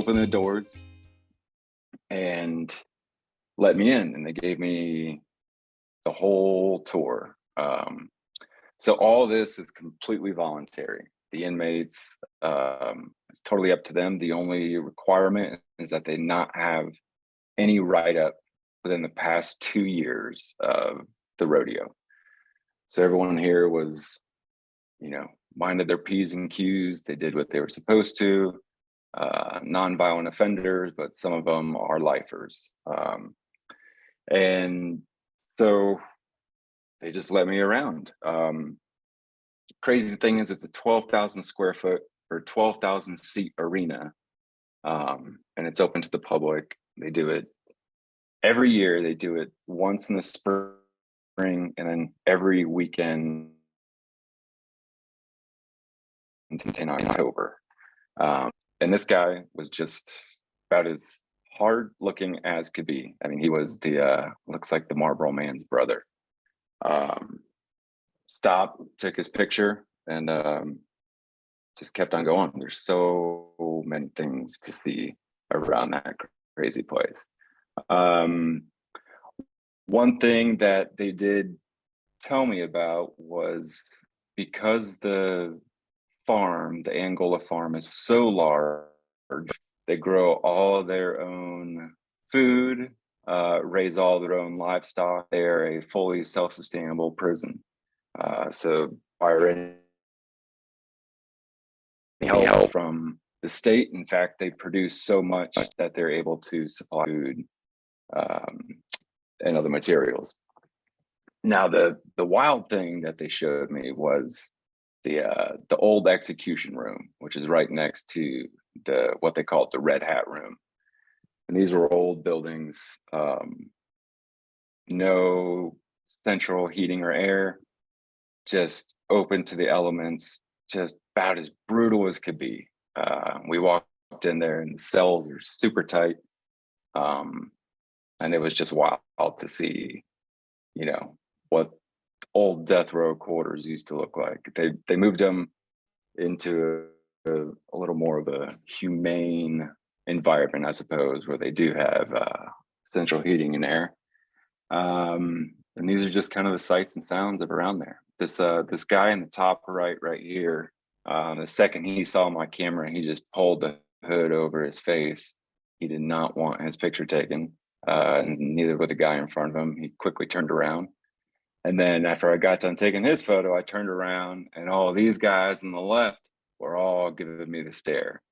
opened the doors and let me in, and they gave me the whole tour. So all this is completely voluntary. The inmates, it's totally up to them. The only requirement is that they not have any write-up within the past 2 years of the rodeo. So everyone here was, minded their P's and Q's. They did what they were supposed to. Non-violent offenders, but some of them are lifers. And so they just let me around. Crazy thing is, it's a 12,000 square foot or 12,000 seat arena, and it's open to the public. They do it every year. They do it once in the spring, and then every weekend in October. And this guy was just about as hard looking as could be. I mean, he was looks like the Marlboro Man's brother. Stopped, took his picture, and just kept on going. There's so many things to see around that crazy place. One thing that they did tell me about was, because the Angola farm is so large, they grow all their own food, raise all their own livestock. They're a fully self-sustainable prison. So by any help from the state, in fact, they produce so much that they're able to supply food and other materials. Now, the wild thing that they showed me was the old execution room, which is right next to what they call the Red Hat room. And these were old buildings, no central heating or air, just open to the elements, just about as brutal as could be. We walked in there, and the cells are super tight, and it was just wild to see, what old death row quarters used to look like. They moved them into a little more of a humane environment, I suppose, where they do have central heating and air. And these are just kind of the sights and sounds of around there. This guy in the top right here, the second he saw my camera, he just pulled the hood over his face. He did not want his picture taken, and neither would the guy in front of him. He quickly turned around. And then after I got done taking his photo, I turned around, and all these guys on the left were all giving me the stare.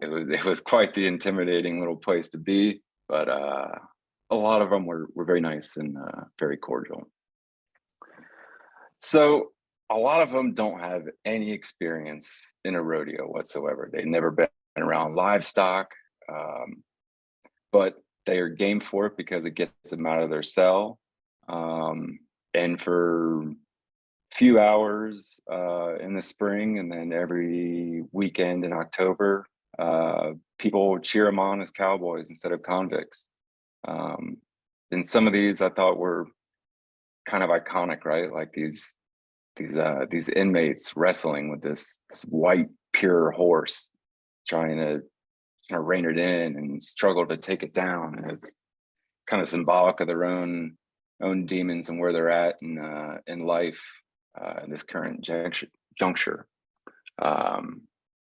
It was quite the intimidating little place to be, but a lot of them were very nice and very cordial. So a lot of them don't have any experience in a rodeo whatsoever. They've never been around livestock, but they are game for it because it gets them out of their cell. And for a few hours in the spring, and then every weekend in October, people cheer them on as cowboys instead of convicts. And some of these I thought were kind of iconic, right? Like these inmates wrestling with this white pure horse, trying to rein it in and struggle to take it down. And it's kind of symbolic of their own demons and where they're at in life in this current juncture. And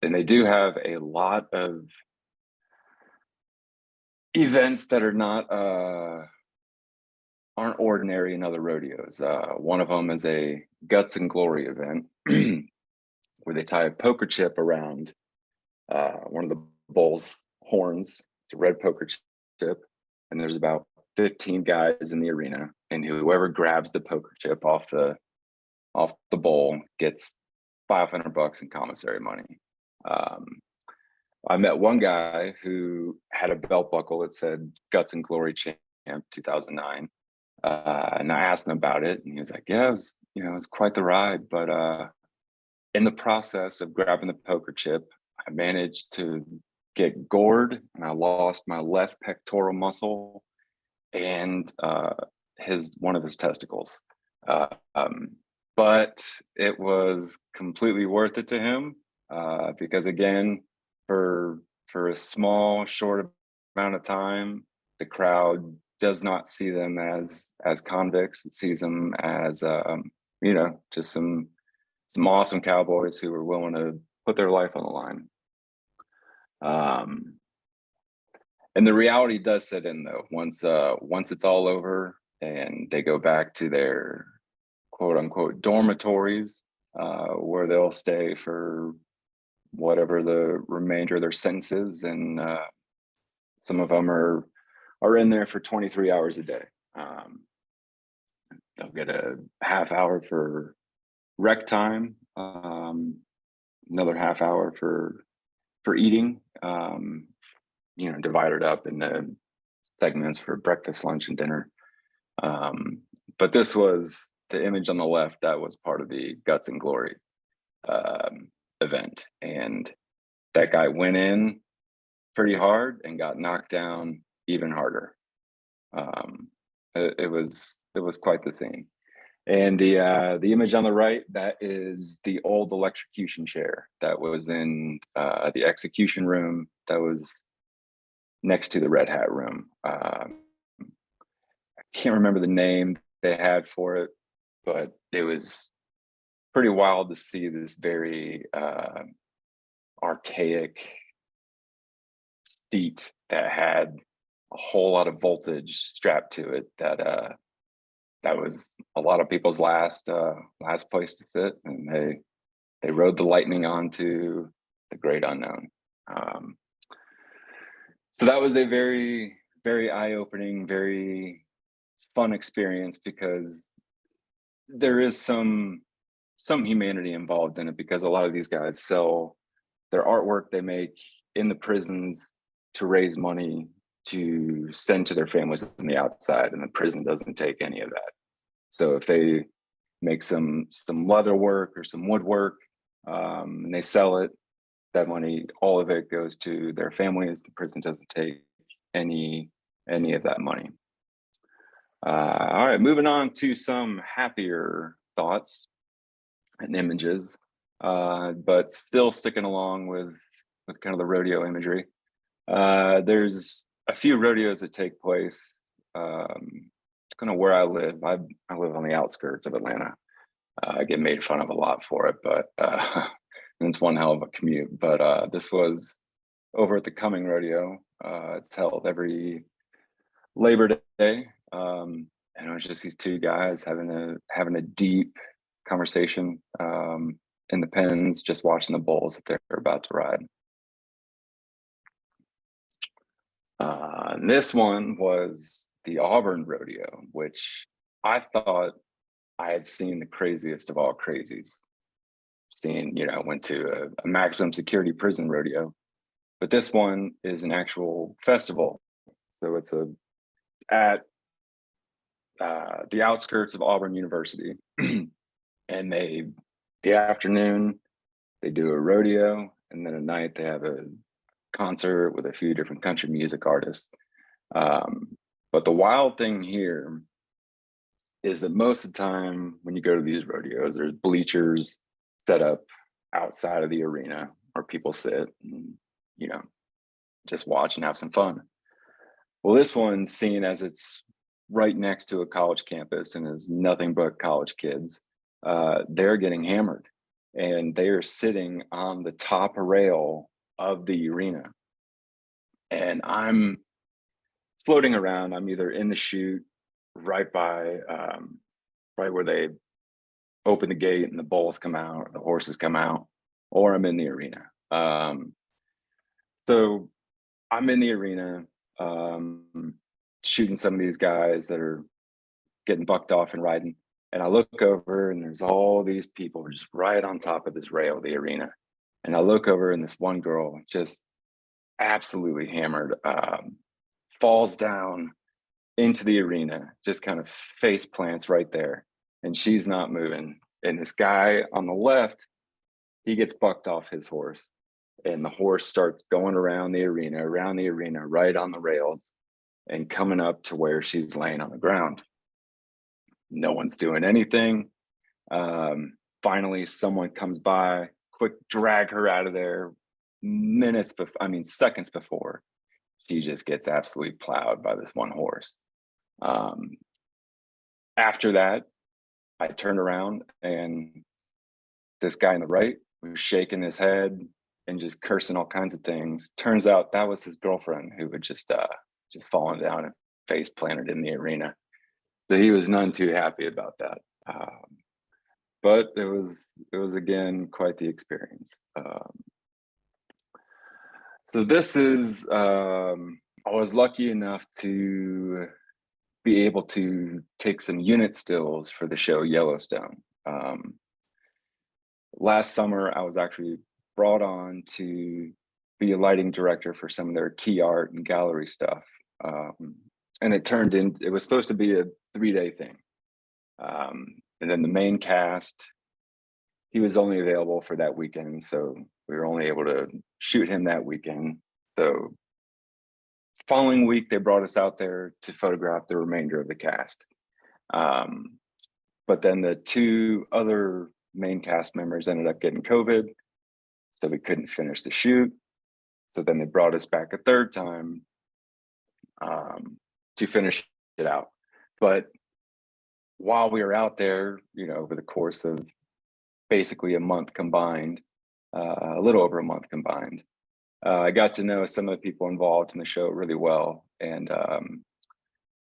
they do have a lot of events that are aren't ordinary in other rodeos. One of them is a Guts and Glory event where they tie a poker chip around one of the bull's horns. It's a red poker chip, and there's about 15 guys in the arena, and whoever grabs the poker chip off the bull gets $500 in commissary money. I met one guy who had a belt buckle that said Guts and Glory Champ 2009. And I asked him about it, and he was like, yeah, it was quite the ride. But in the process of grabbing the poker chip, I managed to get gored, and I lost my left pectoral muscle and one of his testicles. But it was completely worth it to him, because again, for for a small, short amount of time, the crowd does not see them as convicts. It sees them as just some awesome cowboys who were willing to put their life on the line. And the reality does set in though. Once it's all over and they go back to their quote unquote dormitories, where they'll stay for whatever the remainder of their sentences, and some of them are in there for 23 hours a day. They'll get a half hour for rec time, another half hour for eating, divided up into segments for breakfast, lunch, and dinner. But this was the image on the left. That was part of the Guts and Glory event, and that guy went in pretty hard and got knocked down even harder. It was quite the thing. And the image on the right, that is the old electrocution chair that was in the execution room that was next to the Red Hat room. I can't remember the name they had for it, but it was pretty wild to see this very archaic seat that had a whole lot of voltage strapped to it. That was a lot of people's last place to sit, and they rode the lightning onto the great unknown. So that was a very, very eye-opening, very fun experience, because there is some humanity involved in it, because a lot of these guys sell their artwork they make in the prisons to raise money to send to their families on the outside, and the prison doesn't take any of that. So if they make some leather work or some woodwork, and they sell it, that money, all of it goes to their families. The prison doesn't take any of that money. All right, moving on to some happier thoughts and images, but still sticking along with kind of the rodeo imagery. There's a few rodeos that take place kind of where I live. I live on the outskirts of Atlanta. I get made fun of a lot for it, but and it's one hell of a commute. But this was over at the Cumming Rodeo. It's held every Labor Day, and it was just these two guys having a deep conversation in the pens, just watching the bulls that they're about to ride. And this one was the Auburn Rodeo, which I thought I had seen the craziest of all crazies. Went to a maximum security prison rodeo, but this one is an actual festival. So it's at the outskirts of Auburn University, and the afternoon they do a rodeo, and then at night they have a concert with a few different country music artists. But the wild thing here is that most of the time when you go to these rodeos, there's bleachers set up outside of the arena where people sit and, just watch and have some fun. Well, this one's seen as it's right next to a college campus and is nothing but college kids. They're getting hammered, and they are sitting on the top rail of the arena. And I'm floating around. I'm either in the chute right by right where they open the gate and the bulls come out, the horses come out, or I'm in the arena. So I'm in the arena, shooting some of these guys that are getting bucked off and riding. And I look over, and there's all these people just right on top of this rail of the arena. And I look over, and this one girl, just absolutely hammered, falls down into the arena, just kind of face plants right there, and she's not moving. And this guy on the left, he gets bucked off his horse, and the horse starts going around the arena, right on the rails, and coming up to where she's laying on the ground. No one's doing anything. Finally, someone comes by, quick drag her out of there, seconds before, she just gets absolutely plowed by this one horse. After that, I turned around and this guy on the right was shaking his head and just cursing all kinds of things. Turns out that was his girlfriend who had just fallen down and face planted in the arena. So he was none too happy about that. But it was again quite the experience. So this is I was lucky enough to be able to take some unit stills for the show Yellowstone. Last summer, I was actually brought on to be a lighting director for some of their key art and gallery stuff. And it was supposed to be a 3-day thing. And then the main cast, he was only available for that weekend. So we were only able to shoot him that weekend. So following week, they brought us out there to photograph the remainder of the cast. But then the 2 other main cast members ended up getting COVID, so we couldn't finish the shoot. So then they brought us back a 3rd time to finish it out. But while we were out there, over the course of basically a month combined, a little over a month combined, I got to know some of the people involved in the show really well. And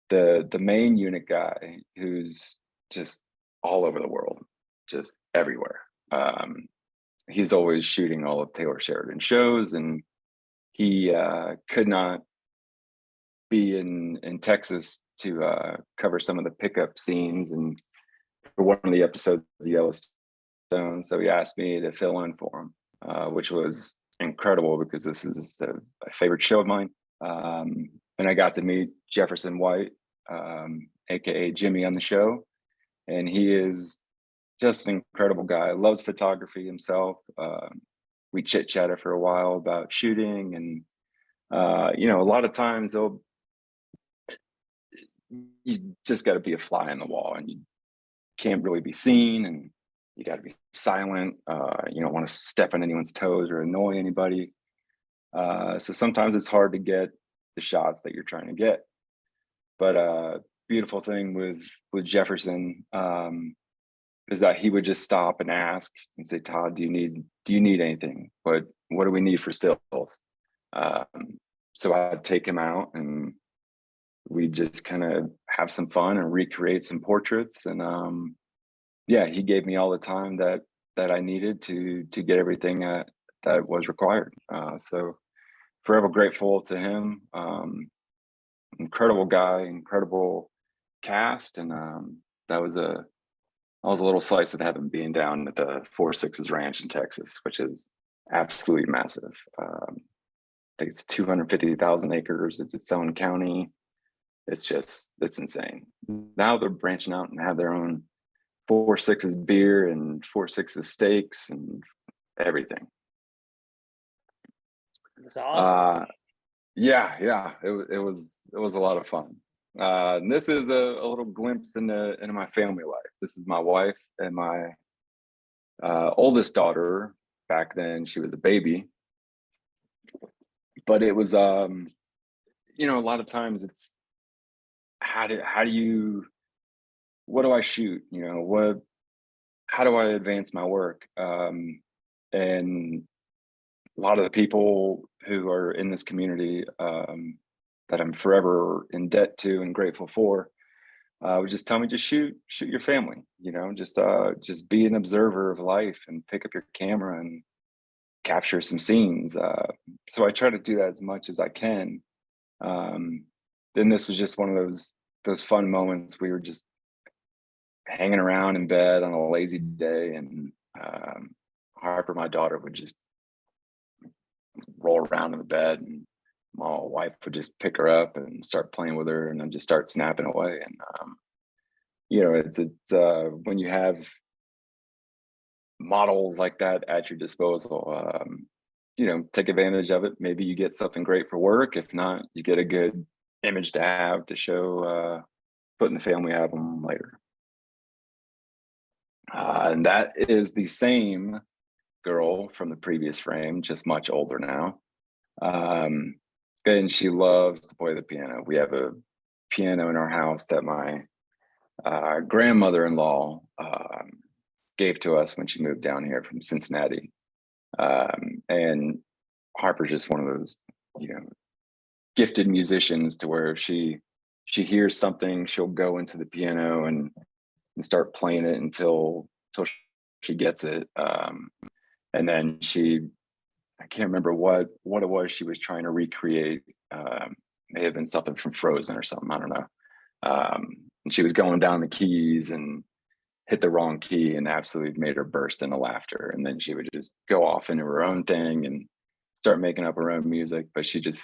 the main unit guy, who's just all over the world, just everywhere. He's always shooting all of Taylor Sheridan's shows, and he could not be in Texas to cover some of the pickup scenes and for one of the episodes of Yellowstone. So he asked me to fill in for him, which was incredible because this is a favorite show of mine. And I got to meet Jefferson White, aka Jimmy, on the show, and he is just an incredible guy. Loves photography himself. We chit-chatted for a while about shooting, and a lot of times you just got to be a fly on the wall, and you can't really be seen, and you got to be silent. You don't want to step on anyone's toes or annoy anybody. So sometimes it's hard to get the shots that you're trying to get. But beautiful thing with Jefferson is that he would just stop and ask and say, "Todd, do you need anything? What do we need for stills?" So I'd take him out and we just kind of have some fun and recreate some portraits. And he gave me all the time that I needed to get everything that was required. So forever grateful to him. Incredible guy, incredible cast, and that was a little slice of heaven being down at the 4 Sixes Ranch in Texas, which is absolutely massive. I think it's 250,000 acres. It's its own county. It's insane. Now they're branching out and have their own 4 Sixes beer and 4 Sixes steaks and everything. That's awesome. It was a lot of fun. And this is a little glimpse into my family life. This is my wife and my oldest daughter. Back then, she was a baby. But it was, a lot of times it's what do I shoot? How do I advance my work? And a lot of the people who are in this community that I'm forever in debt to and grateful for would just tell me, just shoot your family, just be an observer of life and pick up your camera and capture some scenes. So I try to do that as much as I can. Then this was just one of those fun moments. We were just hanging around in bed on a lazy day, and Harper, my daughter, would just roll around in the bed, and my wife would just pick her up and start playing with her, and then just start snapping away. And it's when you have models like that at your disposal, take advantage of it. Maybe you get something great for work. If not, you get a good image to have to show, put in the family album later. And that is the same girl from the previous frame, just much older now. Um, and she loves to play the piano. We have a piano in our house that my grandmother-in-law gave to us when she moved down here from Cincinnati. And Harper's just one of those, you know, gifted musicians to where if she hears something, she'll go into the piano and start playing it until she gets it. And then I can't remember what it was she was trying to recreate. May have been something from Frozen or something. I don't know. And she was going down the keys and hit the wrong key and absolutely made her burst into laughter. And then she would just go off into her own thing and start making up her own music. But she just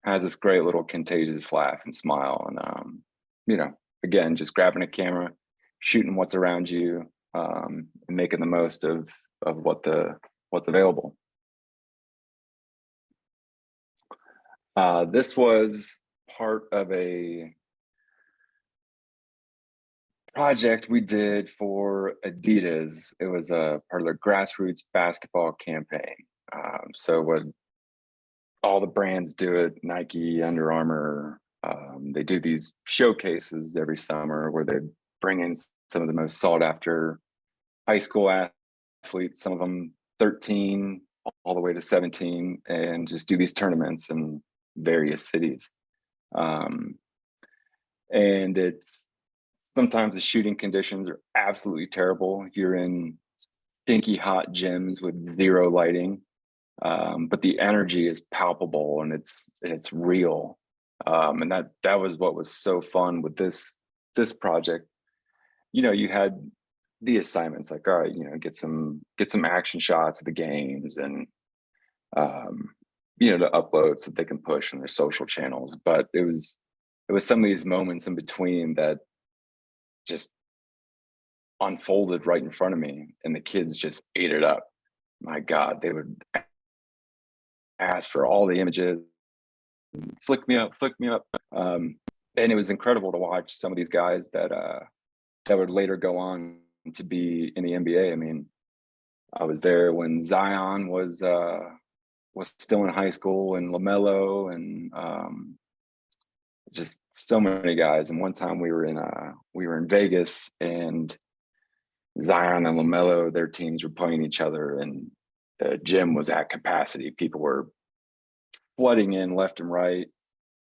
has this great little contagious laugh and smile. And, you know, again, just grabbing a camera, shooting what's around you, and making the most of what's available. This was part of a project we did for Adidas. It was a part of their grassroots basketball campaign. So what all the brands do it, Nike, Under Armour, they do these showcases every summer where they bring in some of the most sought after high school athletes, some of them 13 all the way to 17, and just do these tournaments in various cities. And it's sometimes the shooting conditions are absolutely terrible. You're in stinky hot gyms with zero lighting, but the energy is palpable and it's real. And that was what was so fun with this project. You know, you had the assignments like, all right, you know, get some action shots of the games and you know, the uploads that they can push on their social channels. But it was some of these moments in between that just unfolded right in front of me, and the kids just ate it up. My God, they would ask for all the images, flick me up. And it was incredible to watch some of these guys that would later go on to be in the NBA. I mean, I was there when Zion was still in high school, and LaMelo, and just so many guys. And one time we were in Vegas, and Zion and LaMelo, their teams were playing each other, and the gym was at capacity. People were flooding in left and right.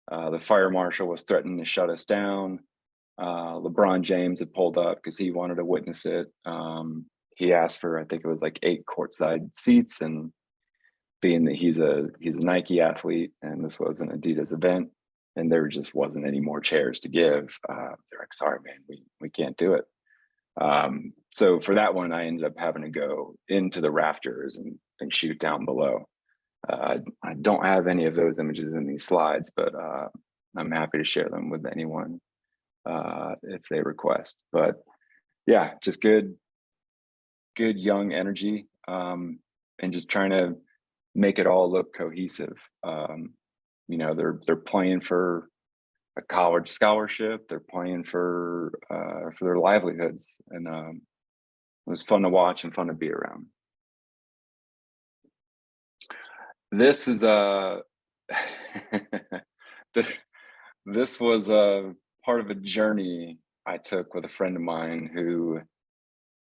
The fire marshal was threatening to shut us down. LeBron James had pulled up because he wanted to witness it. He asked for, I think it was like 8 courtside seats, and being that he's a Nike athlete and this was an Adidas event, and there just wasn't any more chairs to give, they're like, sorry, man, we can't do it. So for that one, I ended up having to go into the rafters and shoot down below. I don't have any of those images in these slides, but I'm happy to share them with anyone if they request. But yeah, just good young energy, and just trying to make it all look cohesive. You know, they're playing for a college scholarship. They're playing for their livelihoods, and it was fun to watch and fun to be around. This is this was a part of a journey I took with a friend of mine who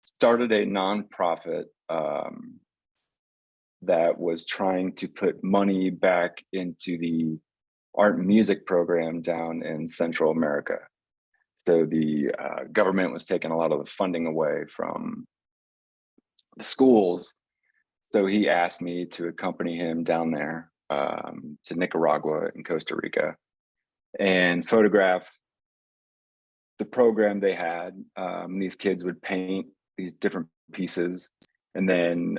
started a nonprofit that was trying to put money back into the art and music program down in Central America. So the government was taking a lot of the funding away from the schools. So he asked me to accompany him down there to Nicaragua and Costa Rica and photograph the program they had. These kids would paint these different pieces, and then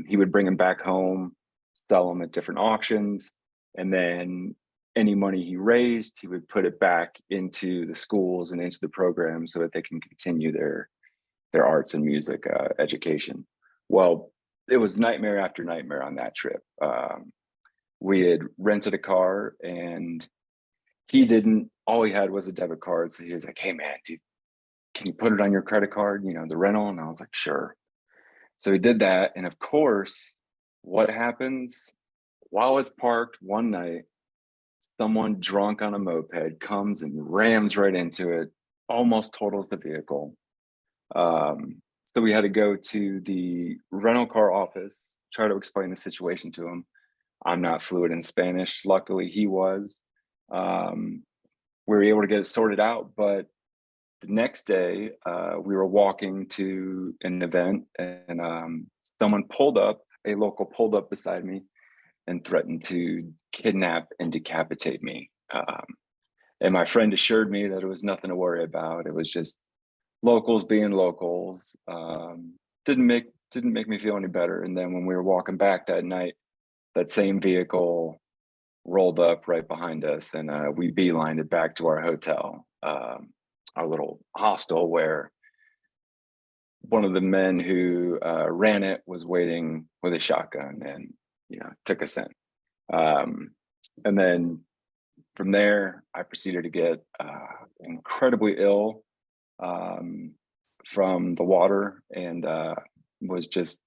he would bring them back home, sell them at different auctions, and then any money he raised, he would put it back into the schools and into the program so that they can continue their arts and music education. Well, it was nightmare after nightmare on that trip. We had rented a car, and all he had was a debit card. So he was like, hey man, dude, can you put it on your credit card, you know, the rental? And I was like, sure. So we did that, and of course, what happens while it's parked one night? Someone drunk on a moped comes and rams right into it, almost totals the vehicle. So we had to go to the rental car office, try to explain the situation to him. I'm not fluent in Spanish. Luckily, he was. Um, we were able to get it sorted out, but the next day, we were walking to an event, and someone pulled up, a local pulled up beside me and threatened to kidnap and decapitate me. And my friend assured me that it was nothing to worry about. It was just locals being locals. Didn't make me feel any better. And then when we were walking back that night, that same vehicle rolled up right behind us, and we beelined it back to our hotel, our little hostel, where one of the men who ran it was waiting with a shotgun, and took us in. And then from there, I proceeded to get incredibly ill from the water, and was just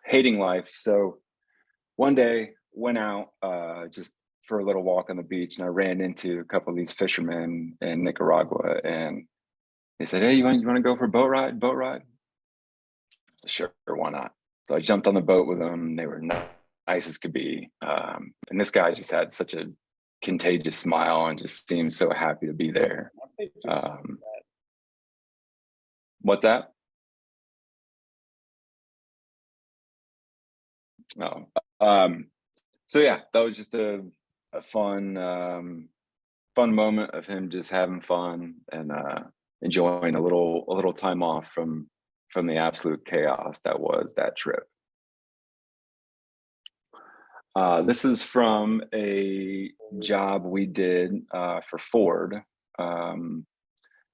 hating life. So one day went out just for a little walk on the beach, and I ran into a couple of these fishermen in Nicaragua, and they said, "Hey, you want to go for a boat ride? Boat ride?" I said, "Sure, why not?" So I jumped on the boat with them. They were nice as could be, and this guy just had such a contagious smile and just seemed so happy to be there. What's that? Oh, so yeah, that was just a fun fun moment of him just having fun and enjoying a little time off from the absolute chaos that was that trip. This is from a job we did for Ford. Um,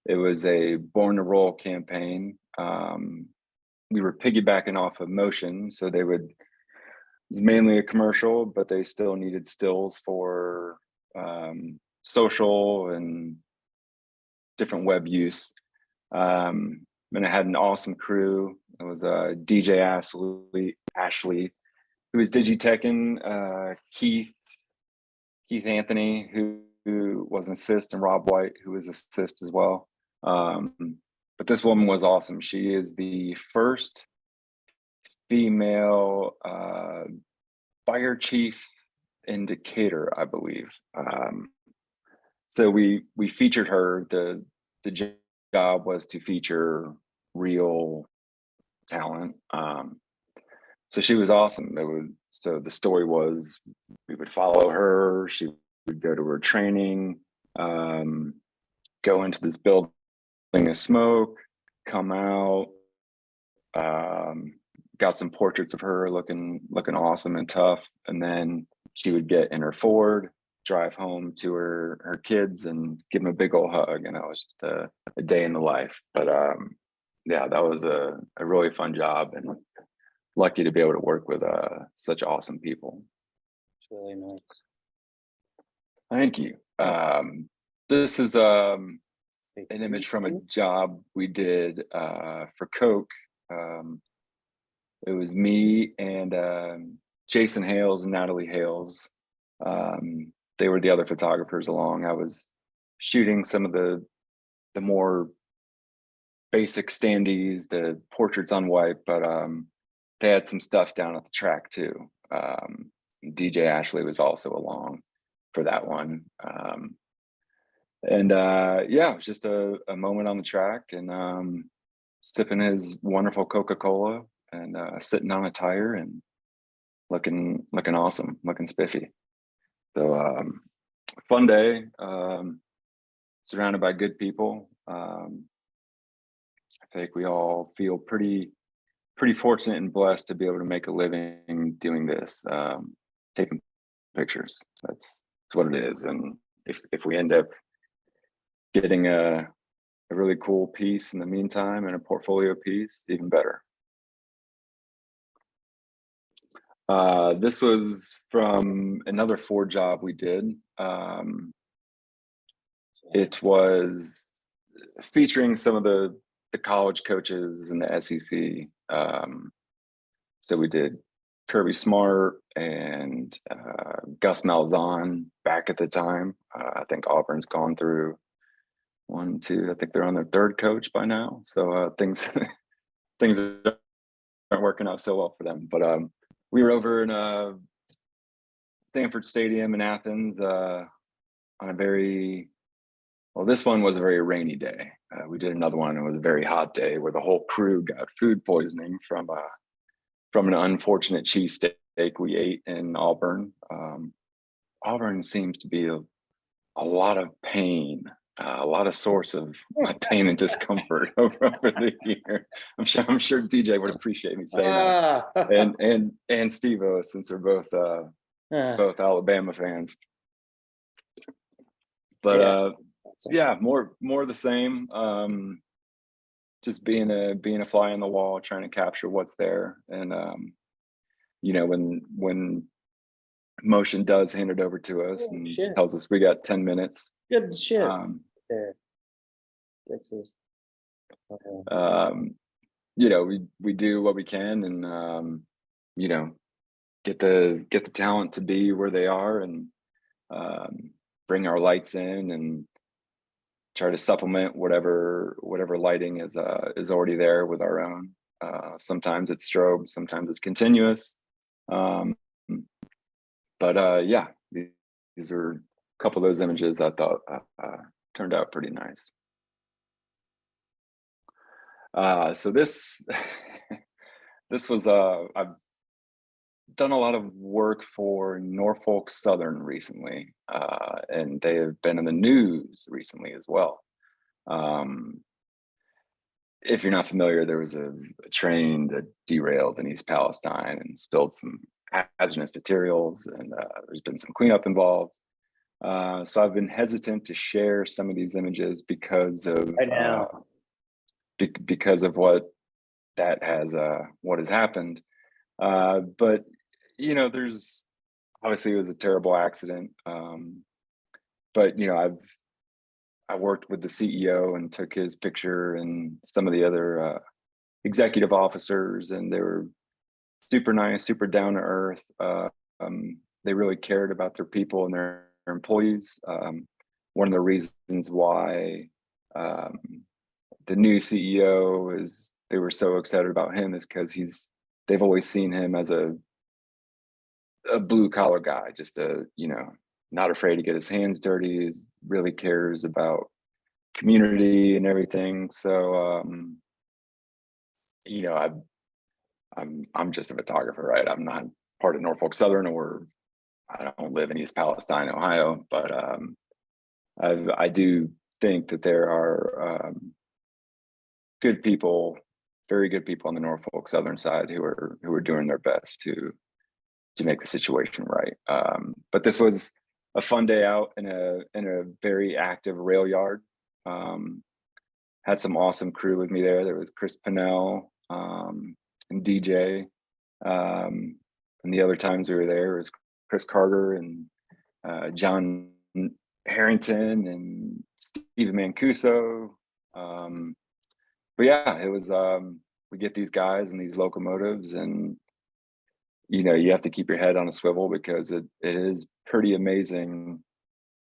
it was a Born to Roll campaign. We were piggybacking off of Motion, so they would. It's mainly a commercial, but they still needed stills for social and different web use. And I had an awesome crew. It was DJ Ashley, who was Digiteching, Keith Anthony, who was an assist, and Rob White, who was assist as well. But this woman was awesome. She is the first female fire chief in Decatur, I believe. So we featured her. The job was to feature real talent. So she was awesome. So the story was we would follow her. She would go to her training, go into this building of smoke, come out. Got some portraits of her looking awesome and tough, and then she would get in her Ford, drive home to her kids, and give them a big old hug. And it was just a day in the life. But yeah, that was a really fun job, and lucky to be able to work with such awesome people. It's really nice. Thank you. This is an image from a job we did for Coke. It was me and Jason Hales and Natalie Hales. They were the other photographers along. I was shooting some of the more basic standees, the portraits on white, but they had some stuff down at the track too. DJ Ashley was also along for that one. And yeah, it was just a moment on the track, and sipping his wonderful Coca-Cola, and sitting on a tire and looking awesome, looking spiffy. So fun day, surrounded by good people. I think we all feel pretty fortunate and blessed to be able to make a living doing this, taking pictures. That's what it is. And if we end up getting a really cool piece in the meantime and a portfolio piece, even better. This was from another Ford job we did. It was featuring some of the the college coaches in the SEC. So we did Kirby Smart and Gus Malzahn back at the time. I think Auburn's gone through 1, 2. I think they're on their third coach by now. So things things aren't working out so well for them. But we were over in Stanford Stadium in Athens on a very this one was a very rainy day. We did another one. It was a very hot day where the whole crew got food poisoning from an unfortunate cheesesteak we ate in Auburn. Auburn seems to be a lot of pain, a lot of source of my pain and discomfort over the year. I'm sure DJ would appreciate me saying that, and Steve-O, since they're both Alabama fans. But more of the same. Just being a fly on the wall, trying to capture what's there, and when motion does hand it over to us and tells us we got 10 minutes. Good shit. We do what we can, and get the talent to be where they are, and bring our lights in and try to supplement whatever lighting is already there with our own. Sometimes it's strobe, sometimes it's continuous. These are a couple of those images I thought turned out pretty nice. So this was I've done a lot of work for Norfolk Southern recently, and they have been in the news recently as well. If you're not familiar, there was a train that derailed in East Palestine and spilled some hazardous materials, and there's been some cleanup involved. So I've been hesitant to share some of these images because of what has happened. But there's obviously it was a terrible accident. But I worked with the CEO and took his picture and some of the other executive officers, and they were super nice, super down to earth. They really cared about their people and their employees. One of the reasons why the new CEO they were so excited about him is because they've always seen him as a blue collar guy, just not afraid to get his hands dirty, really cares about community and everything. So I'm just a photographer, right? I'm not part of Norfolk Southern, or I don't live in East Palestine, Ohio, but I do think that there are good people, very good people on the Norfolk Southern side who are doing their best to make the situation right. But this was a fun day out in a very active rail yard. Had some awesome crew with me there. There was Chris Pinnell and DJ. And the other times we were there was Chris Carter and John Harrington and Stephen Mancuso. But yeah, it was we get these guys and these locomotives, and you have to keep your head on a swivel, because it is pretty amazing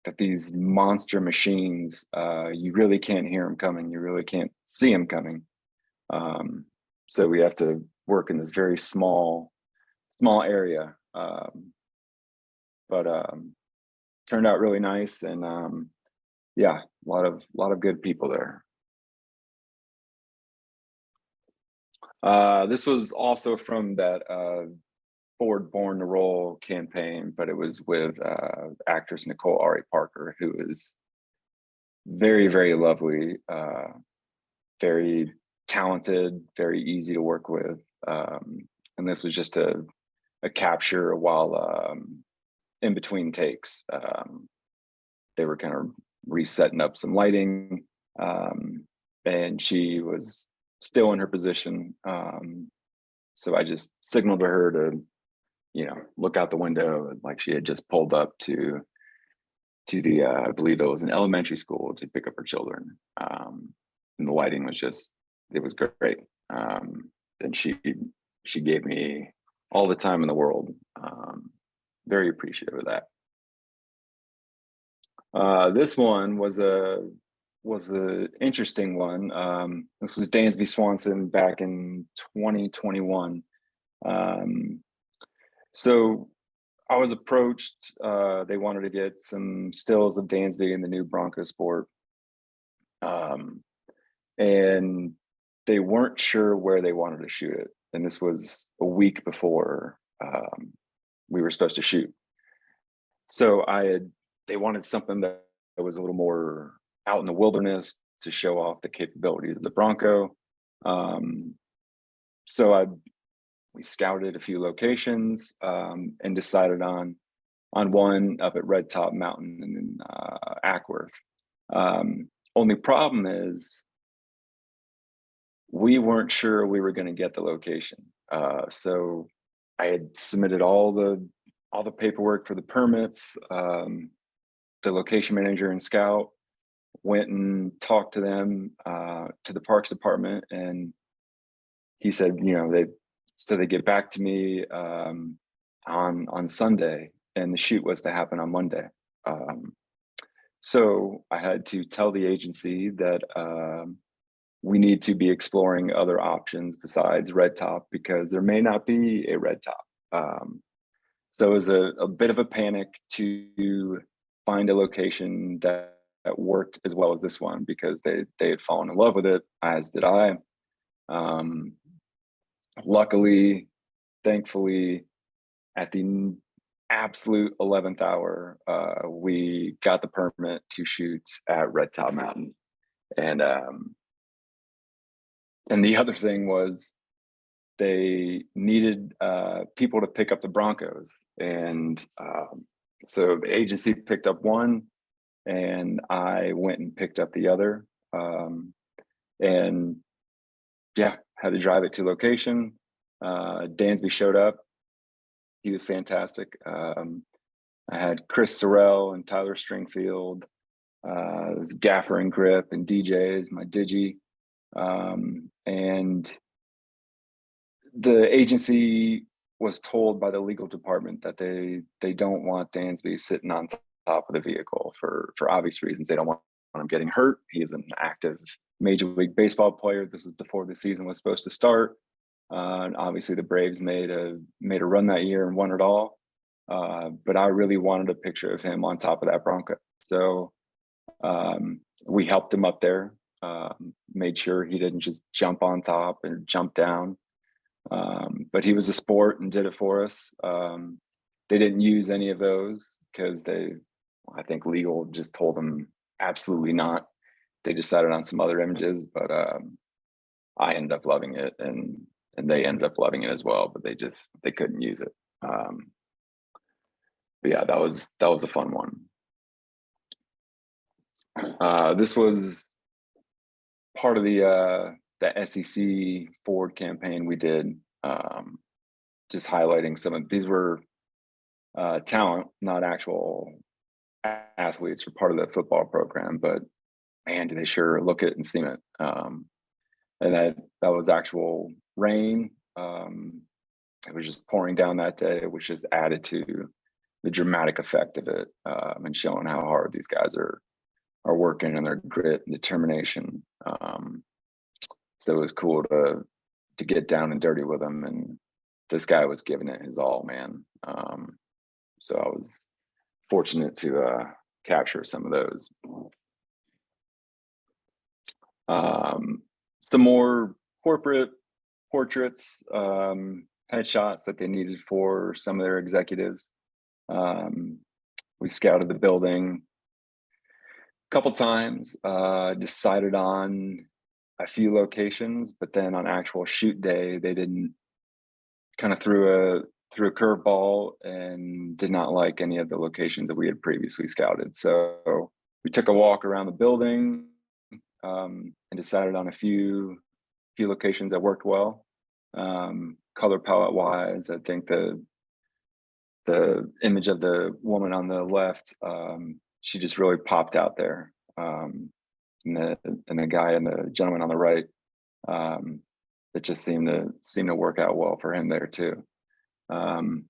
that these monster machines, you really can't hear them coming, you really can't see them coming. So we have to work in this very small area, but turned out really nice, and a lot of good people there. This was also from that Ford Born to Roll campaign, but it was with actress Nicole Ari Parker, who is very, very lovely, very talented, very easy to work with. And this was just a capture while in between takes. They were kind of resetting up some lighting, and she was still in her position. So I just signaled to her to, look out the window, like she had just pulled up to the I believe it was an elementary school, to pick up her children. And the lighting was just it was great. And she gave me all the time in the world. Very appreciative of that. This one was a interesting one. This was Dansby Swanson back in 2021. Um, so I was approached. They wanted to get some stills of Dansby in the new Bronco Sport, um, and they weren't sure where they wanted to shoot it. And this was a week before we were supposed to shoot. So they wanted something that was a little more out in the wilderness to show off the capabilities of the Bronco. Um, so we scouted a few locations and decided on one up at Red Top Mountain in Ackworth. Only problem is we weren't sure we were going to get the location. So I had submitted all the paperwork for the permits. The location manager and scout went and talked to them, to the parks department, and he said, they get back to me on Sunday, and the shoot was to happen on Monday. So I had to tell the agency that we need to be exploring other options besides Red Top because there may not be a Red Top. So it was a bit of a panic to find a location that worked as well as this one because they had fallen in love with it, as did I. Luckily, thankfully, at the absolute 11th hour, we got the permit to shoot at Red Top Mountain. And the other thing was they needed people to pick up the Broncos. And so the agency picked up one and I went and picked up the other. And yeah, had to drive it to location. Dansby showed up. He was fantastic. I had Chris Sorrell and Tyler Stringfield, Gaffer and Grip and DJs, my Digi. And the agency was told by the legal department that they don't want Dansby sitting on top of the vehicle for obvious reasons. They don't want him getting hurt. He is an active Major League Baseball player. This is before the season was supposed to start. And obviously the Braves made a run that year and won it all. But I really wanted a picture of him on top of that Bronco. So we helped him up there, made sure he didn't just jump on top and jump down. But he was a sport and did it for us. They didn't use any of those because I think legal just told them absolutely not. They decided on some other images, but I ended up loving it and they ended up loving it as well, but they couldn't use it. But yeah, that was a fun one. This was part of the SEC Ford campaign we did, just highlighting some of these were talent, not actual athletes or part of the football program, but man, do they sure look it and theme it. And that was actual rain. It was just pouring down that day, which just added to the dramatic effect of it, and showing how hard these guys are working and their grit and determination. So it was cool to get down and dirty with them, and this guy was giving it his all, man. So I was fortunate to capture some of those. Some more corporate portraits, headshots that they needed for some of their executives. We scouted the building a couple times, decided on a few locations, but then on actual shoot day, they didn't kind of threw a curveball and did not like any of the locations that we had previously scouted. So we took a walk around the building, and decided on a few locations that worked well. Color palette wise, I think the image of the woman on the left, she just really popped out there. And the guy and the gentleman on the right, It just seemed to work out well for him there too. Um,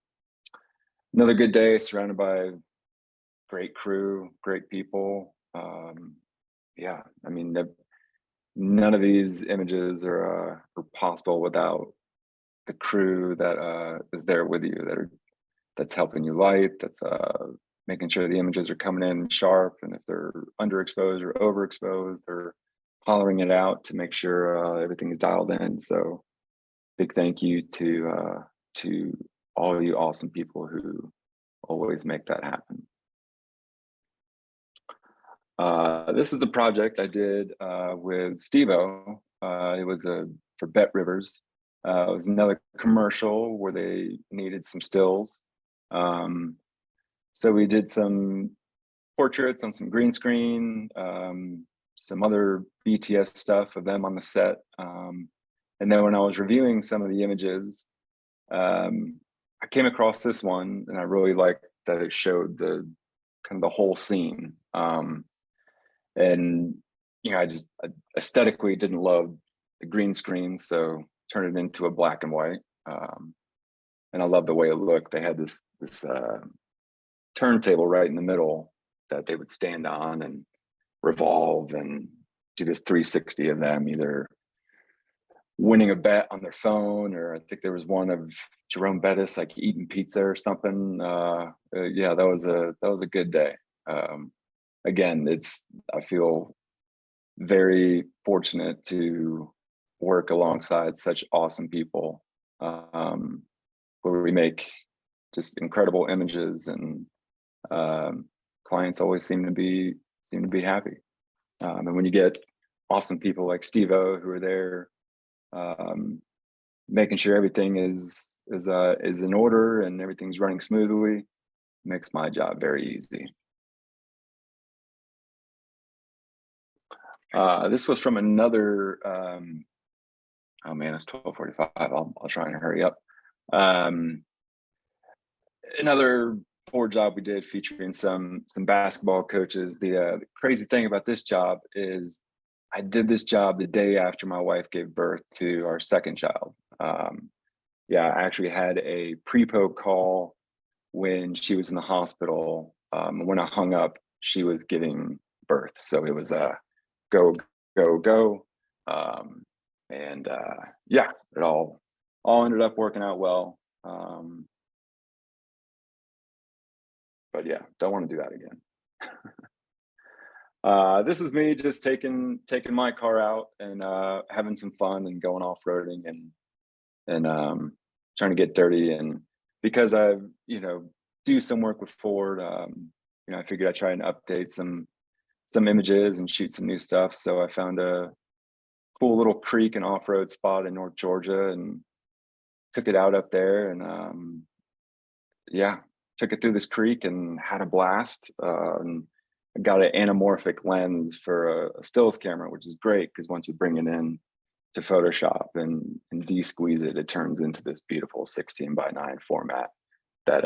Another good day surrounded by great crew, great people. Yeah, I mean, none of these images are possible without the crew that is there with you, that's helping you light, that's making sure the images are coming in sharp, and if they're underexposed or overexposed, they're hollering it out to make sure everything is dialed in. So big thank you to all of you awesome people who always make that happen. This is a project I did with Steve-O. It was for Bet Rivers. It was another commercial where they needed some stills. So we did some portraits on some green screen, some other BTS stuff of them on the set. And then when I was reviewing some of the images, I came across this one, and I really liked that it showed the kind of the whole scene. And I just aesthetically didn't love the green screen, so turned it into a black and white. And I love the way it looked. They had this turntable right in the middle that they would stand on and revolve and do this 360 of them either winning a bet on their phone, or I think there was one of Jerome Bettis like eating pizza or something. Yeah, that was a good day. Again, I feel very fortunate to work alongside such awesome people, where we make just incredible images, and clients always seem to be happy. And when you get awesome people like Steve-O who are there, making sure everything is in order and everything's running smoothly, makes my job very easy. This was from another, oh man, it's 12:45. I'll try and hurry up. Another Ford job we did featuring some basketball coaches. The crazy thing about this job is I did this job the day after my wife gave birth to our second child. Yeah, I actually had a pre-po call when she was in the hospital. When I hung up, she was giving birth. So it was go, go, go. And yeah, it all ended up working out well. But yeah, don't want to do that again. This is me just taking my car out and having some fun and going off-roading and trying to get dirty. And because I do some work with Ford, I figured I'd try and update some images and shoot some new stuff. So I found a cool little creek and off-road spot in North Georgia and took it out up there, and yeah, took it through this creek and had a blast. And I got an anamorphic lens for a stills camera, which is great because once you bring it in to Photoshop and de-squeeze it, it turns into this beautiful 16:9 format that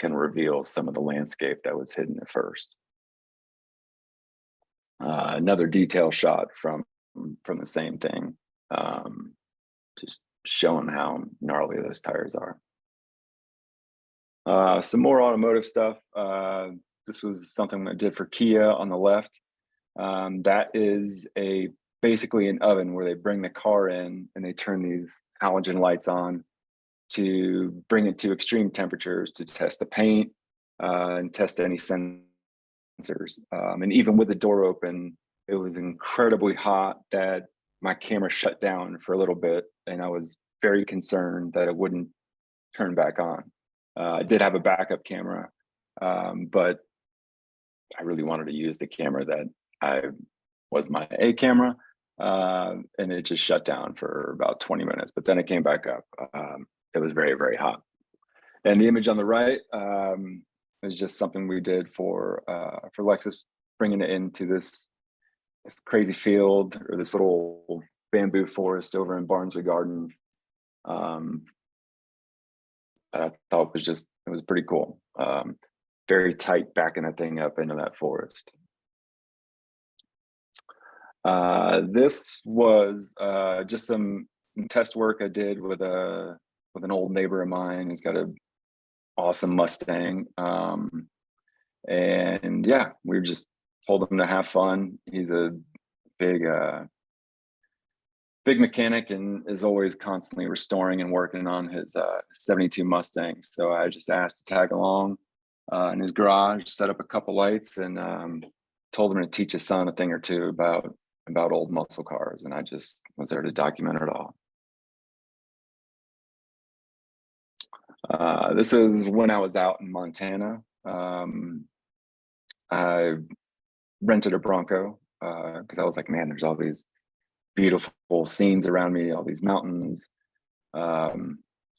can reveal some of the landscape that was hidden at first. Another detail shot from the same thing, just showing how gnarly those tires are. Some more automotive stuff. This was something I did for Kia on the left. That is basically an oven where they bring the car in and they turn these halogen lights on to bring it to extreme temperatures to test the paint and test any sensors. And even with the door open, it was incredibly hot that my camera shut down for a little bit, and I was very concerned that it wouldn't turn back on. I did have a backup camera, but I really wanted to use the camera that was my A camera, and it just shut down for about 20 minutes, but then it came back up. It was very, very hot. And the image on the right is just something we did for Lexus, bringing it into this crazy field or this little bamboo forest over in Barnsley Garden. I thought it was pretty cool. Very tight, backing that thing up into that forest. This was just some test work I did with an old neighbor of mine who's got an awesome Mustang. And yeah, we just told him to have fun. He's a big big mechanic and is always constantly restoring and working on his 72 Mustang. So I just asked to tag along in his garage, set up a couple lights, and told him to teach his son a thing or two about old muscle cars. And I just was there to document it all. This is when I was out in Montana. I rented a Bronco because I was like, man, there's all these beautiful scenes around me, all these mountains. So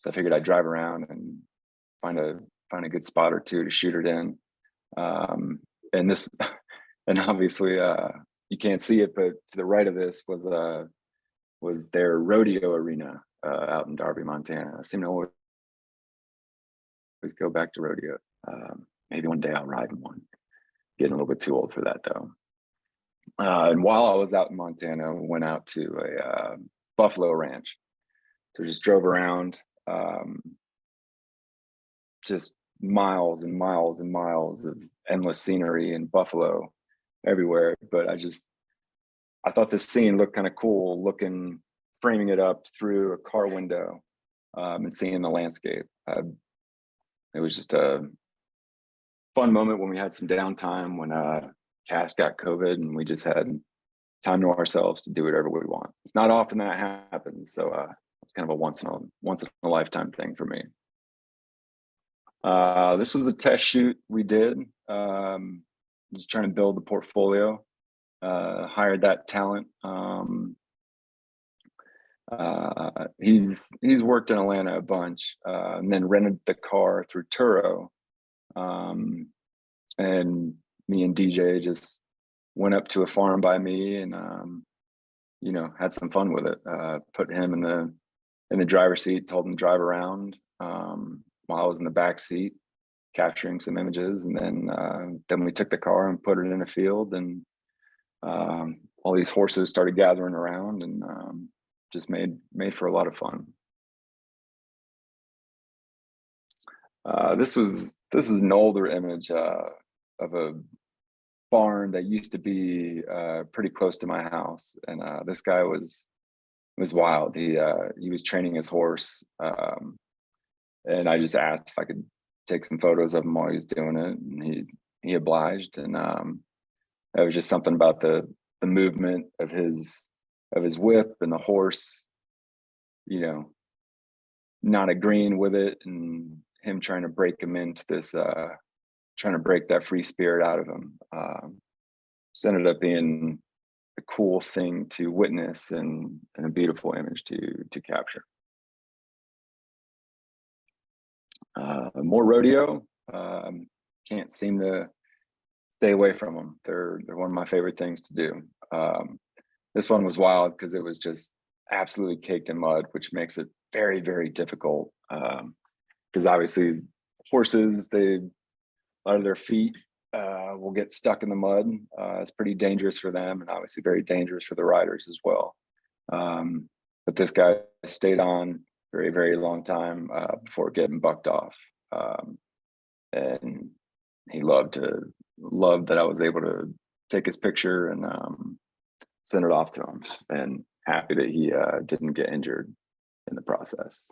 I figured I'd drive around and find a good spot or two to shoot it in. And this, and obviously you can't see it, but to the right of this was their rodeo arena out in Darby, Montana. I seem to always go back to rodeo. Maybe one day I'll ride in one. Getting a little bit too old for that though. And while I was out in Montana, we went out to a buffalo ranch. So just drove around, just miles and miles and miles of endless scenery and buffalo everywhere. But I thought this scene looked kind of cool, framing it up through a car window and seeing the landscape. It was just a fun moment when we had some downtime when Cass got COVID and we just had time to ourselves to do whatever we want. It's not often that happens, so it's kind of a once in a lifetime thing for me. This was a test shoot we did, just trying to build the portfolio. Hired that talent. He's worked in Atlanta a bunch, and then rented the car through Turo. And me and DJ just went up to a farm by me and had some fun with it. Put him in the driver's seat, told him to drive around while I was in the back seat capturing some images, and then we took the car and put it in a field, and all these horses started gathering around, and just made for a lot of fun. This is an older image of a barn that used to be pretty close to my house, and this guy was wild. He was training his horse, and I just asked if I could take some photos of him while he was doing it, and he obliged. And that was just something about the movement of his whip and the horse, not agreeing with it, and him trying to break him into this, trying to break that free spirit out of him. Just ended up being a cool thing to witness and a beautiful image to capture. More rodeo. Can't seem to stay away from them. They're one of my favorite things to do. This one was wild because it was just absolutely caked in mud, which makes it very, very difficult. Because obviously horses, a lot of their feet will get stuck in the mud. It's pretty dangerous for them, and obviously very dangerous for the riders as well. But this guy stayed on very, very long time before getting bucked off. And he loved that I was able to take his picture and send it off to him, and happy that he didn't get injured in the process.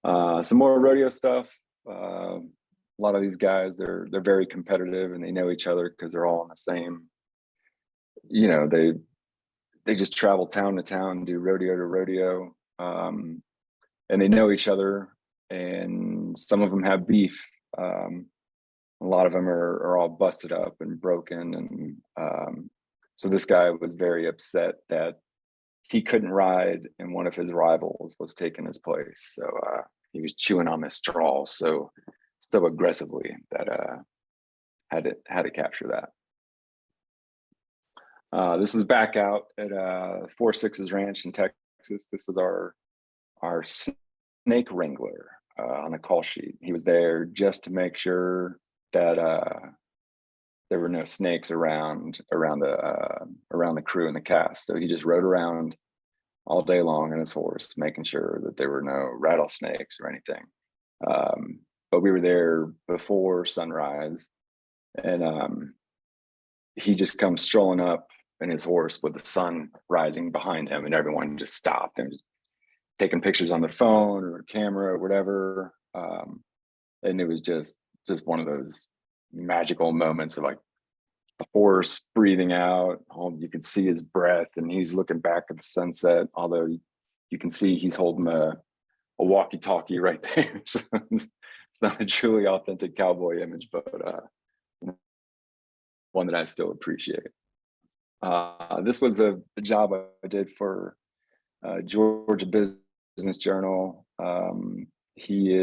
Some more rodeo stuff. A lot of these guys, they're very competitive, and they know each other because they're all in the same, they just travel town to town, do rodeo to rodeo, and they know each other, and some of them have beef. A lot of them are all busted up and broken, and so this guy was very upset that he couldn't ride and one of his rivals was taking his place. So he was chewing on this straw so aggressively that had to capture that. This was back out at 4-6's Ranch in Texas. This was our snake wrangler on the call sheet. He was there just to make sure that there were no snakes around the crew and the cast. So he just rode around all day long on his horse, making sure that there were no rattlesnakes or anything. But we were there before sunrise, and he just comes strolling up in his horse with the sun rising behind him, and everyone just stopped and just taking pictures on their phone or camera or whatever. And it was just one of those magical moments of like the horse breathing out. You can see his breath, and he's looking back at the sunset. Although you can see he's holding a walkie-talkie right there. So it's not a truly authentic cowboy image, but one that I still appreciate. This was a job I did for Georgia Business Journal. He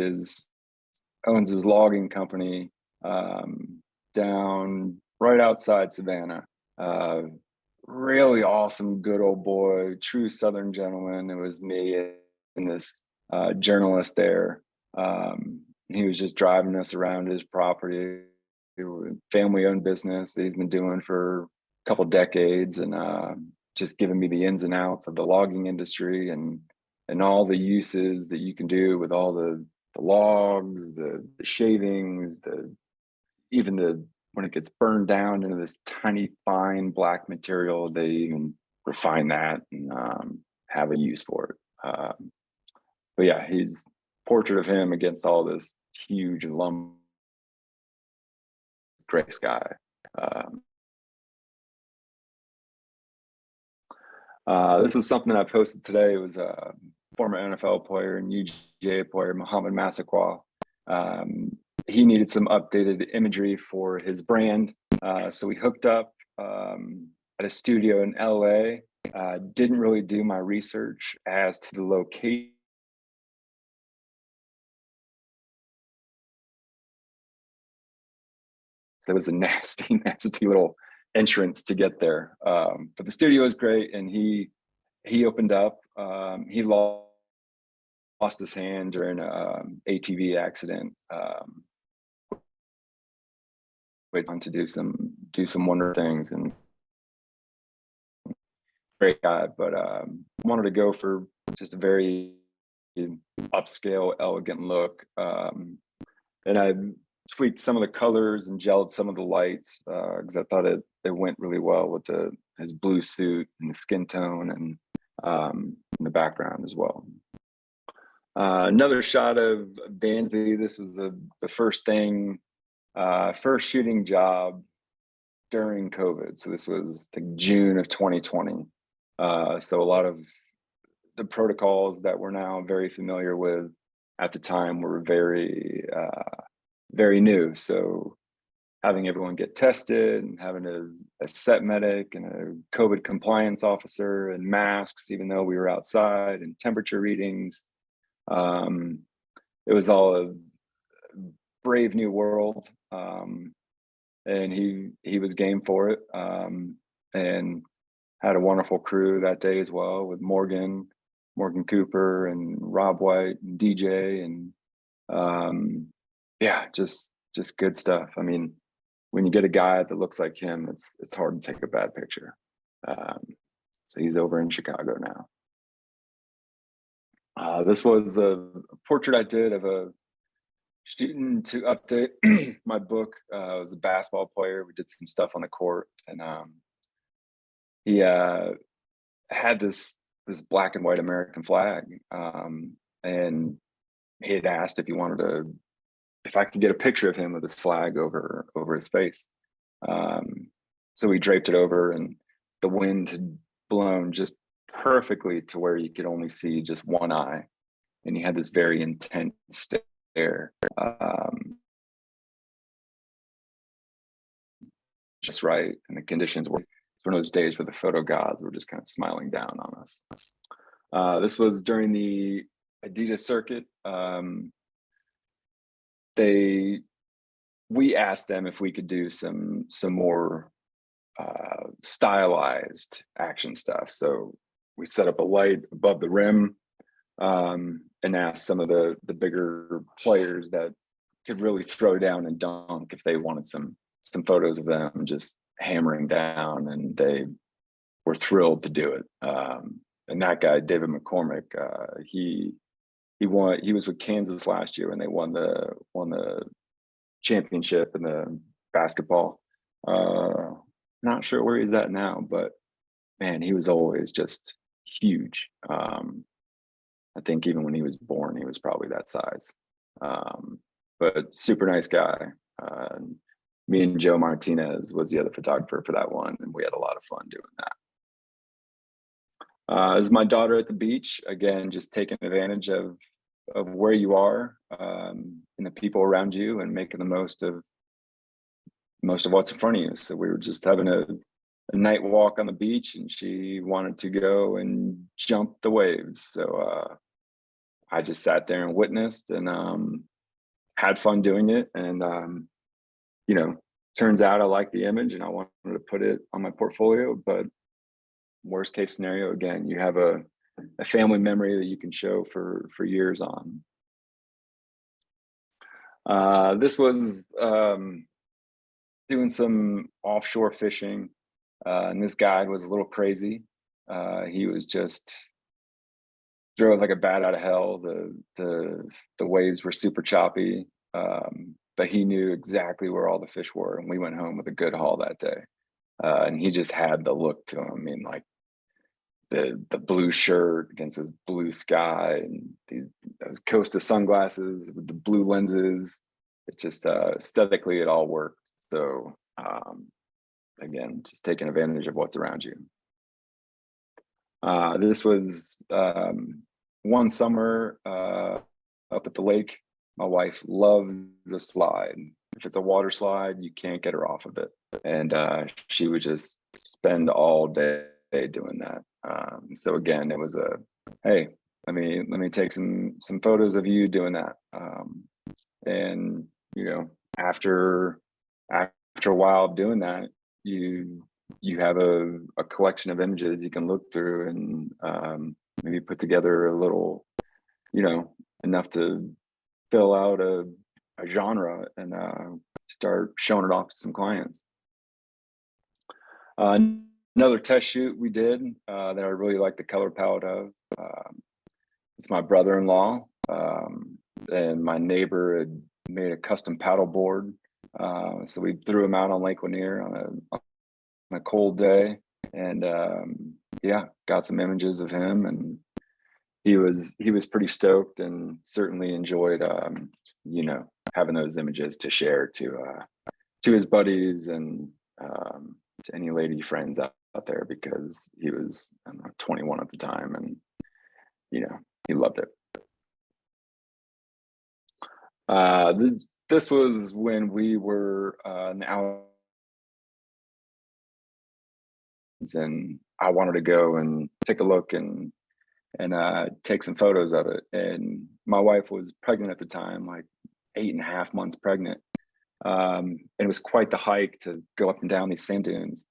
owns his logging company down right outside Savannah. Really awesome, good old boy, true Southern gentleman. It was me and this journalist there. He was just driving us around his property. Family-owned business that he's been doing for a couple decades, and just giving me the ins and outs of the logging industry and all the uses that you can do with all the logs, the shavings, when it gets burned down into this tiny fine black material, they even refine that and have a use for it. But yeah, he's portrait of him against all this huge gray sky. This was something I posted today. It was a former NFL player and UGA player, Muhammad Massaquoi. He needed some updated imagery for his brand. So we hooked up at a studio in LA. Didn't really do my research as to the location. So it was a nasty little entrance to get there. But the studio is great, and he opened up. He lost his hand during an ATV accident. Went on to do some wonder things, and great guy. But wanted to go for just a very upscale, elegant look, and I tweaked some of the colors and gelled some of the lights because I thought it went really well with his blue suit and the skin tone, and in the background as well. Another shot of Dansby. This was the first shooting job during COVID. So this was like June of 2020. So a lot of the protocols that we're now very familiar with at the time were very new. So having everyone get tested and having a set medic and a COVID compliance officer and masks, even though we were outside, and temperature readings. It was all a brave new world. And he was game for it, and had a wonderful crew that day as well, with Morgan Cooper and Rob White and DJ, and yeah, just good stuff. I mean, when you get a guy that looks like him, it's hard to take a bad picture. So he's over in Chicago now. This was a portrait I did of a student to update my book. I was a basketball player. We did some stuff on the court, and he had this black and white American flag, and he had asked if I could get a picture of him with his flag over his face. So we draped it over, and the wind had blown just perfectly to where you could only see just one eye, and he had this very intense stare. Just right, and the conditions were. It's one of those days where the photo gods were just kind of smiling down on us. This was during the Adidas circuit. We asked them if we could do some more stylized action stuff. So we set up a light above the rim, and asked some of the bigger players that could really throw down and dunk if they wanted some some photos of them just hammering down, and they were thrilled to do it. And that guy, David McCormick, he won. He was with Kansas last year when they won the championship in the basketball. Not sure where he's at now, but man, he was always just huge. I think even when he was born, he was probably that size. But super nice guy. Me and Joe Martinez was the other photographer for that one, and we had a lot of fun doing that. This is my daughter at the beach. Again, just taking advantage of where you are, and the people around you, and making the most of what's in front of you. So we were just having a night walk on the beach, and she wanted to go and jump the waves. So I just sat there and witnessed, and had fun doing it. And turns out I like the image, and I wanted to put it on my portfolio. But worst case scenario, again, you have a family memory that you can show for years on. This was doing some offshore fishing, and this guide was a little crazy. He was just throwing like a bat out of hell. The waves were super choppy, but he knew exactly where all the fish were, and we went home with a good haul that day. And he just had the look to him. I mean, like the blue shirt against this blue sky, and those Costa sunglasses with the blue lenses. It just aesthetically, it all worked. So again, just taking advantage of what's around you. This was one summer up at the lake. My wife loves the slide. If it's a water slide, you can't get her off of it. And she would just spend all day doing that. So again, it was hey, let me take some photos of you doing that. And after a while of doing that, you have a collection of images you can look through, and maybe put together a little, enough to fill out a genre, and start showing it off to some clients. Another test shoot we did that I really like the color palette of. It's my brother-in-law, and my neighbor had made a custom paddle board. So we threw him out on Lake Lanier on a cold day, and got some images of him, and he was pretty stoked, and certainly enjoyed having those images to share to his buddies, and to any lady friends out there, because he was, I don't know, 21 at the time, and he loved it. This was when we were now, and I wanted to go and take a look and take some photos of it. And my wife was pregnant at the time, like 8.5 months pregnant. And it was quite the hike to go up and down these sand dunes.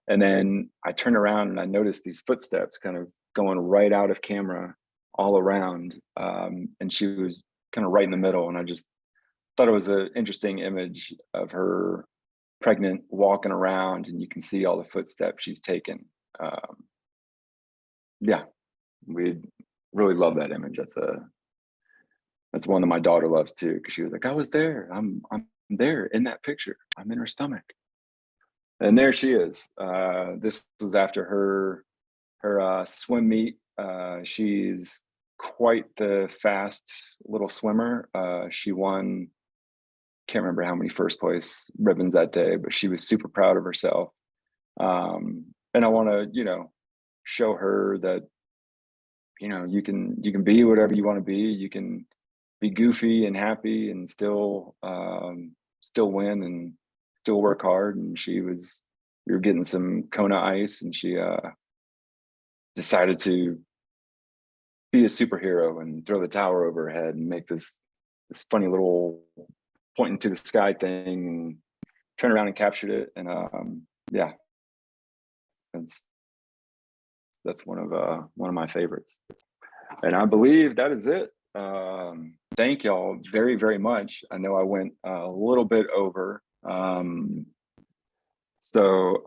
And then I turned around and I noticed these footsteps kind of going right out of camera all around. And she was kind of right in the middle. And I just thought it was an interesting image of her pregnant walking around, and you can see all the footsteps she's taken. We really love that image. That's one that my daughter loves too, because she was like, I was there. I'm there in that picture. I'm in her stomach. And there she is. This was after her swim meet. She's quite the fast little swimmer. She won, can't remember how many first place ribbons that day, but she was super proud of herself. And I want to, show her that, you can be whatever you want to be. You can be goofy and happy, and still win, and still work hard. And we were getting some Kona ice, and she decided to be a superhero and throw the tower over her head and make this funny little pointing to the sky thing, and turn around and captured it. And that's one of my favorites. And I believe that is it. Thank y'all very, very much. I know I went a little bit over. So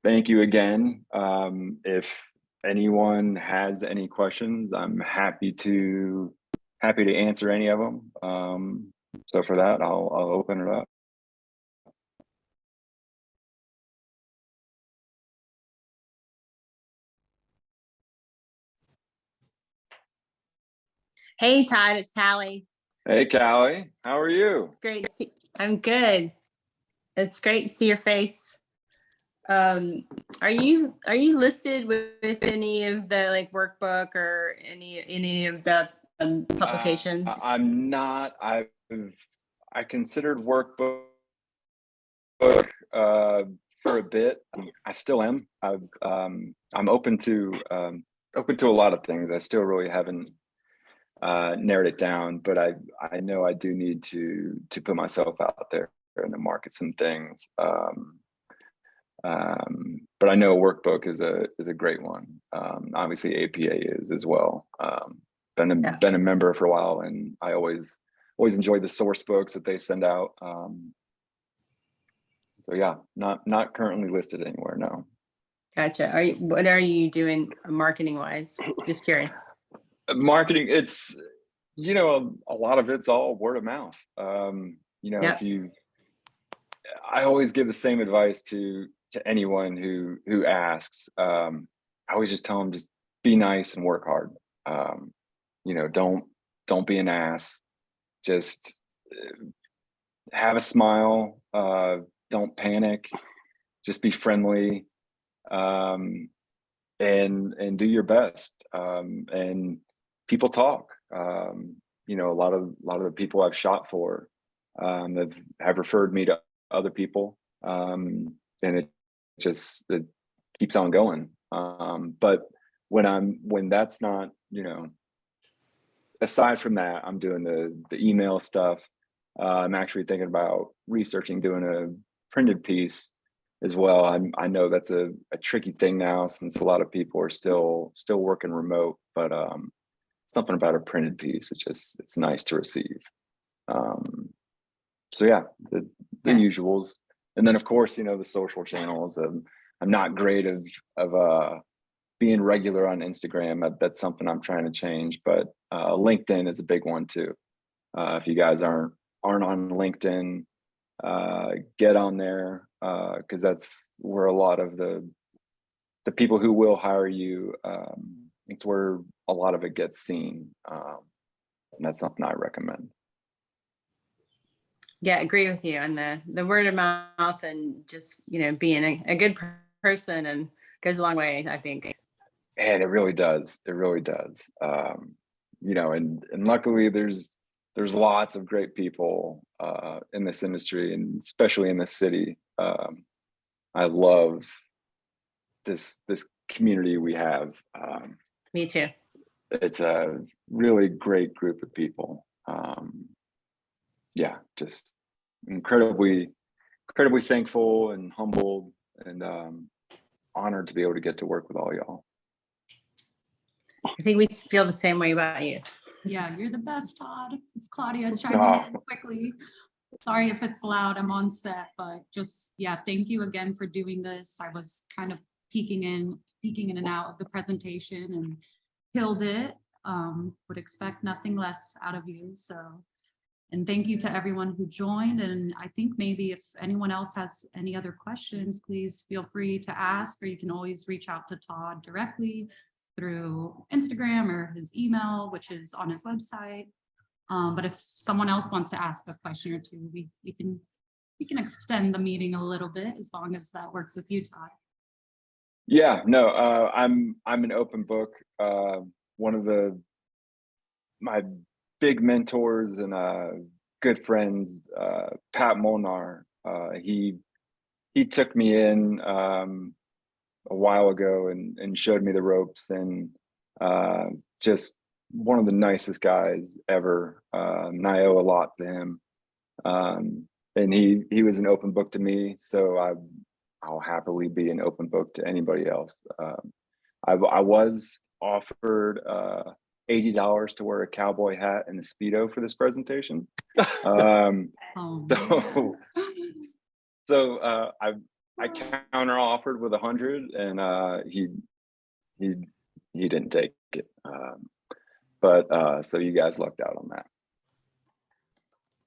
thank you again. If anyone has any questions, I'm happy to answer any of them. So for that, I'll open it up. Hey, Todd, it's Callie. Hey, Callie, how are you? Great. I'm good. It's great to see your face. Are you listed with any of the like workbook or any of the publications? I'm not. I considered workbook for a bit. I still am. I'm open to a lot of things. I still really haven't narrowed it down, but I know I do need to put myself out there in the market some things. But I know a workbook is a great one. Obviously APA is as well. Been a member for a while, and I always enjoy the source books that they send out. So yeah, not currently listed anywhere, no. Gotcha. What are you doing marketing wise? Just curious. Marketing, it's, you know, a lot of it's all word of mouth. You know, Yep. I always give the same advice to anyone who asks. I always just tell them, just be nice and work hard. You know, don't be an ass. Just have a smile. Don't panic. Just be friendly. And do your best. And people talk. You know, a lot of the people I've shot for have referred me to other people, and it keeps on going. But when that's not, you know, aside from that, I'm doing the email stuff. I'm actually thinking about researching doing a printed piece as well. I know that's a tricky thing now, since a lot of people are still working remote, but something about a printed piece, it's nice to receive. So yeah, the usuals. And then of course, you know, the social channels. I'm not great of being regular on Instagram. That's something I'm trying to change, but LinkedIn is a big one too. If you guys aren't on LinkedIn, get on there, because that's where a lot of the people who will hire you, it's where a lot of it gets seen. And that's something I recommend. Yeah, I agree with you on the word of mouth, and just, you know, being a good person and goes a long way, I think. And it really does. It really does. You know, and luckily there's lots of great people in this industry, and especially in this city. I love this community we have. Me too. It's a really great group of people. Yeah, just incredibly thankful and humbled, and honored to be able to get to work with all y'all. I think we feel the same way about you. Yeah, you're the best, Todd. It's Claudia chiming in quickly. Sorry if it's loud, I'm on set, but just, yeah, thank you again for doing this. I was kind of peeking in and out of the presentation and killed it. Would expect nothing less out of you. So, and thank you to everyone who joined. And I think maybe if anyone else has any other questions, please feel free to ask, or you can always reach out to Todd directly through Instagram or his email, which is on his website. But if someone else wants to ask a question or two, we can extend the meeting a little bit, as long as that works with you, Todd. Yeah, no, I'm an open book. One of my big mentors and good friends, Pat Molnar, he took me in a while ago and showed me the ropes, and just one of the nicest guys ever. And I owe a lot to him. And he was an open book to me, so I'll happily be an open book to anybody else. I was offered $80 to wear a cowboy hat and a Speedo for this presentation. So So I counter offered with 100, and he didn't take it. But so you guys lucked out on that.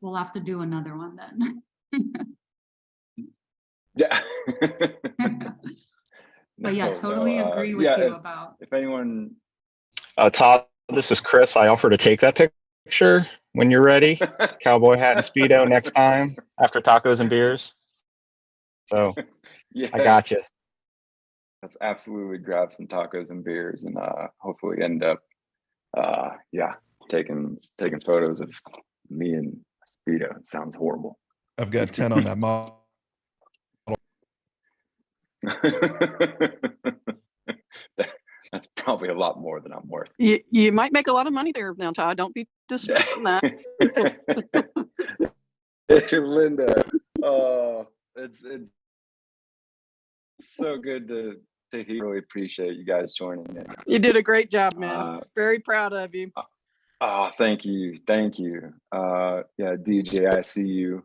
We'll have to do another one then. Yeah. But yeah, No, totally no, agree with yeah, you about. if anyone, Todd, this is Chris. I offer to take that picture when you're ready. Cowboy hat and Speedo next time after tacos and beers. So yes, I got you. let's absolutely grab some tacos and beers, and hopefully end up, yeah, taking photos of me and Speedo. It sounds horrible. I've got 10 on that model. That's probably a lot more than I'm worth. You might make a lot of money there now, Todd. Don't be dismissing that. Linda, it's so good to hear. Really appreciate you guys joining in. You did a great job, man. Very proud of you. Oh, thank you. Yeah, DJ, I see you.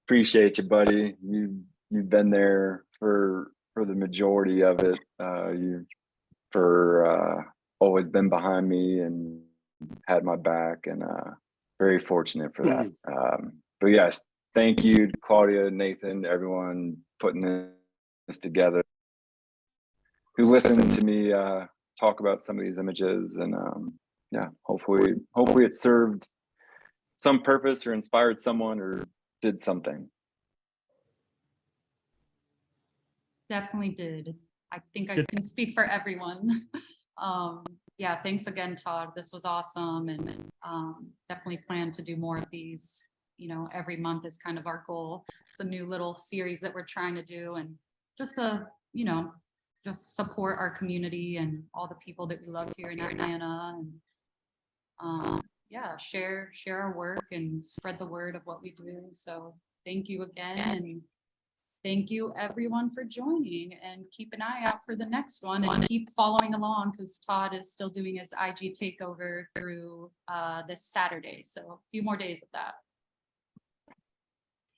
Appreciate you, buddy. You've been there for the majority of it. You've always been behind me and had my back, and very fortunate for that. But yes, thank you, Claudia, Nathan, everyone putting this together, who listened to me talk about some of these images, and yeah, hopefully it served some purpose or inspired someone or did something. Definitely did. I think I can speak for everyone. Yeah, thanks again, Todd. This was awesome, and definitely plan to do more of these. You know, every month is kind of our goal. It's a new little series that we're trying to do, and just to, you know, just support our community and all the people that we love here in Atlanta, and yeah, share our work and spread the word of what we do. So thank you again, and thank you everyone for joining, and keep an eye out for the next one, and keep following along because Todd is still doing his IG takeover through this Saturday. So a few more days of that.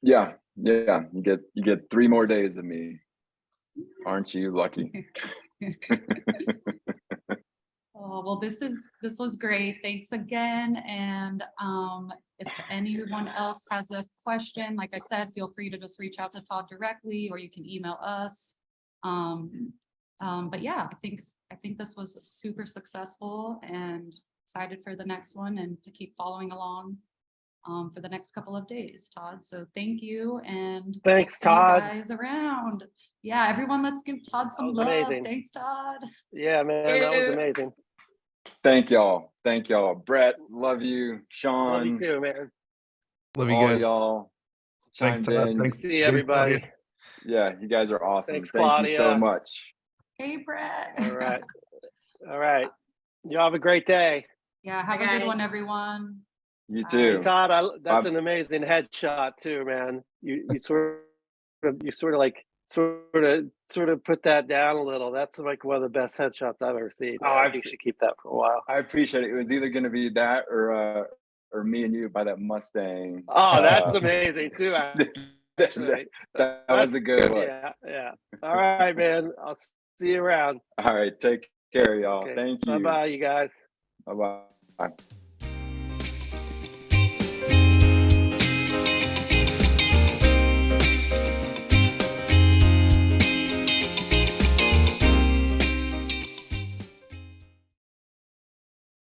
Yeah, you get 3 more days of me. Aren't you lucky? Oh, well, this was great. Thanks again. And if anyone else has a question, like I said, feel free to just reach out to Todd directly, or you can email us. But yeah, I think this was super successful, and excited for the next one and to keep following along for the next couple of days, Todd. So thank you, and thanks, see you Todd. guys around. Yeah, everyone, let's give Todd some love. Amazing. Thanks, Todd. Yeah, man, that was amazing. Thank y'all. Brett, love you. Sean, Love you too, man. Love you all guys. y'all. Thanks, chimed Todd. in. Thanks. See everybody. Yeah, you guys are awesome. Thanks, Thank you so Claudia. much. Hey, Brett. All right. All right. You have a great day. Yeah, have Bye, a good one, guys. everyone. You Bye. too. Todd, that's Bye. an amazing headshot too, man. You sort of put that down a little. That's like one of the best headshots I've ever seen. Oh, I think you should keep that for a while. I appreciate it. It was either going to be that or me and you by that Mustang. Oh, that's amazing too. Actually. that was a good one. Yeah. All right, man. I'll see you around. All right, take care, y'all. Okay. Thank you. Bye-bye, you guys. Bye-bye.